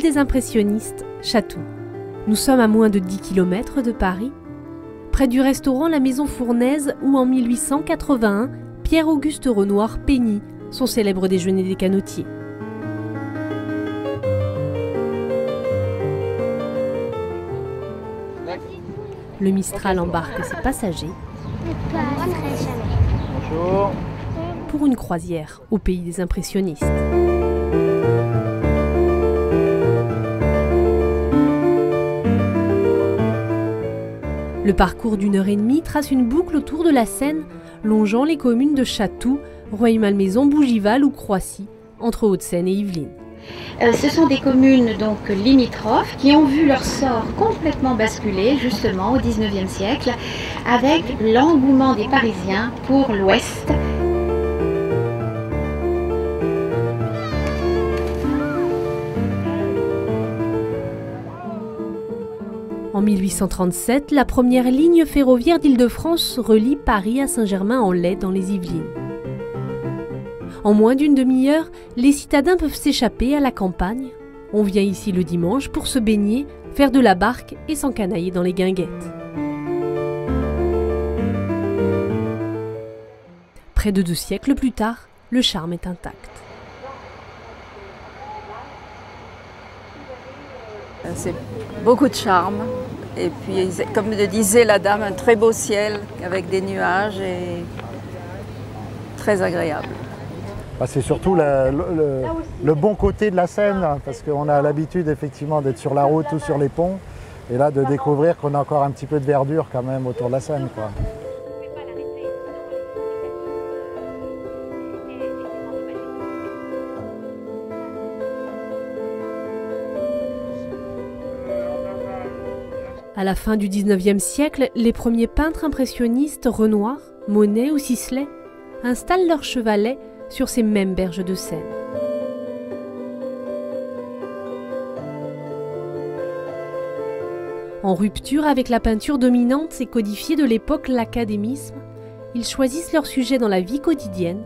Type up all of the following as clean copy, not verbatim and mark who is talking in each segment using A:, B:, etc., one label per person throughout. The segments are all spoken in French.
A: des impressionnistes, Chatou. Nous sommes à moins de 10 km de Paris, près du restaurant La Maison Fournaise où en 1881, Pierre-Auguste Renoir peignit son célèbre déjeuner des canotiers. Le Mistral embarque ses passagers pour une croisière au pays des impressionnistes. Le parcours d'1h30 trace une boucle autour de la Seine, longeant les communes de Chatou, Rueil-Malmaison, Bougival ou Croissy, entre Hauts-de-Seine et Yvelines.
B: Ce sont des communes donc limitrophes qui ont vu leur sort complètement basculer justement au XIXe siècle avec l'engouement des Parisiens pour l'Ouest.
A: En 1837, la première ligne ferroviaire d'Île-de-France relie Paris à Saint-Germain-en-Laye dans les Yvelines. En moins d'une demi-heure, les citadins peuvent s'échapper à la campagne. On vient ici le dimanche pour se baigner, faire de la barque et s'encanailler dans les guinguettes. Près de 2 siècles plus tard, le charme est intact.
C: C'est beaucoup de charme. Et puis, comme le disait la dame, un très beau ciel avec des nuages et très agréable.
D: C'est surtout le bon côté de la Seine, parce qu'on a l'habitude effectivement d'être sur la route ou sur les ponts, et là de découvrir qu'on a encore un petit peu de verdure quand même autour de la Seine, quoi.
A: À la fin du XIXe siècle, les premiers peintres impressionnistes, Renoir, Monet ou Sisley, installent leurs chevalets sur ces mêmes berges de Seine. En rupture avec la peinture dominante et codifiée de l'époque, l'académisme, ils choisissent leur sujet dans la vie quotidienne,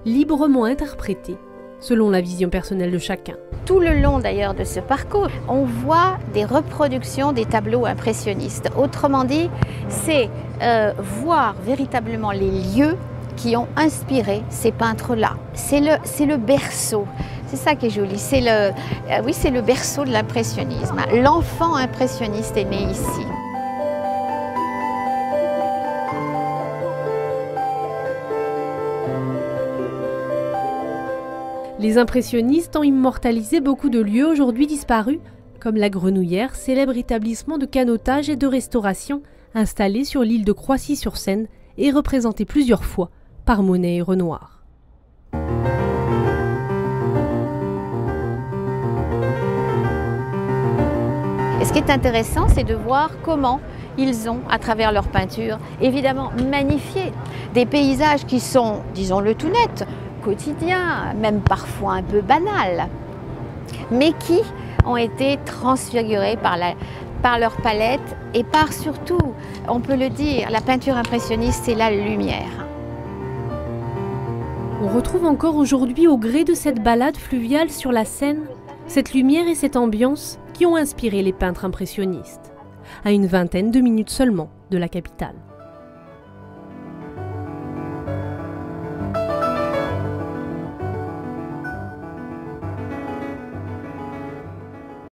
A: librement interprété, selon la vision personnelle de chacun.
B: Tout le long d'ailleurs de ce parcours, on voit des reproductions des tableaux impressionnistes. Autrement dit, c'est voir véritablement les lieux qui ont inspiré ces peintres-là. C'est le berceau, c'est ça qui est joli, c'est le berceau de l'impressionnisme. L'enfant impressionniste est né ici.
A: Les impressionnistes ont immortalisé beaucoup de lieux aujourd'hui disparus, comme la Grenouillère, célèbre établissement de canotage et de restauration installé sur l'île de Croissy-sur-Seine et représenté plusieurs fois par Monet et Renoir.
B: Et ce qui est intéressant, c'est de voir comment ils ont, à travers leur peinture, évidemment magnifié des paysages qui sont, disons-le tout net, quotidiens, même parfois un peu banals, mais qui ont été transfigurés par leur palette et par surtout, on peut le dire, la peinture impressionniste, c'est la lumière.
A: On retrouve encore aujourd'hui, au gré de cette balade fluviale sur la Seine, cette lumière et cette ambiance qui ont inspiré les peintres impressionnistes, à une vingtaine de minutes seulement de la capitale.